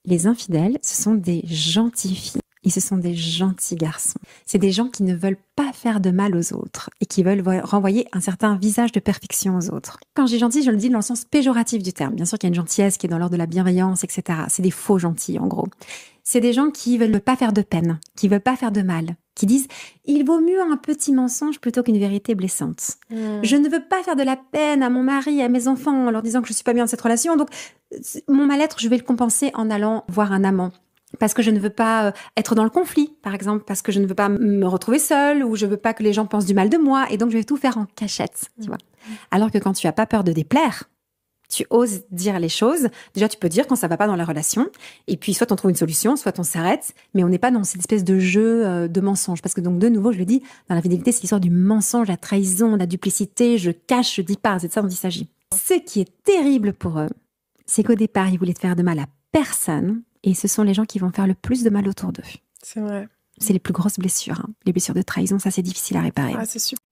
Les infidèles, ce sont des gentilles filles et ce sont des gentils garçons. C'est des gens qui ne veulent pas faire de mal aux autres et qui veulent renvoyer un certain visage de perfection aux autres. Quand je dis gentil, je le dis dans le sens péjoratif du terme. Bien sûr qu'il y a une gentillesse qui est dans l'ordre de la bienveillance, etc. C'est des faux gentils, en gros. C'est des gens qui veulent pas faire de peine, qui veulent pas faire de mal, qui disent « il vaut mieux un petit mensonge plutôt qu'une vérité blessante. Je ne veux pas faire de la peine à mon mari, à mes enfants, en leur disant que je suis pas bien dans cette relation, donc mon mal-être, je vais le compenser en allant voir un amant. Parce que je ne veux pas être dans le conflit, par exemple, parce que je ne veux pas me retrouver seule, ou je veux pas que les gens pensent du mal de moi, et donc je vais tout faire en cachette, tu vois. Alors que quand tu as pas peur de déplaire, tu oses dire les choses. Déjà, tu peux dire quand ça va pas dans la relation. Et puis, soit on trouve une solution, soit on s'arrête. Mais on n'est pas dans cette espèce de jeu de mensonge. Parce que donc, de nouveau, je le dis, dans la fidélité, c'est l'histoire du mensonge, la trahison, la duplicité. Je cache, je dis pas. C'est de ça dont il s'agit. Ce qui est terrible pour eux, c'est qu'au départ, ils voulaient te faire de mal à personne. Et ce sont les gens qui vont faire le plus de mal autour d'eux. C'est vrai. C'est les plus grosses blessures. Hein. Les blessures de trahison, ça, c'est difficile à réparer. Ah, c'est super.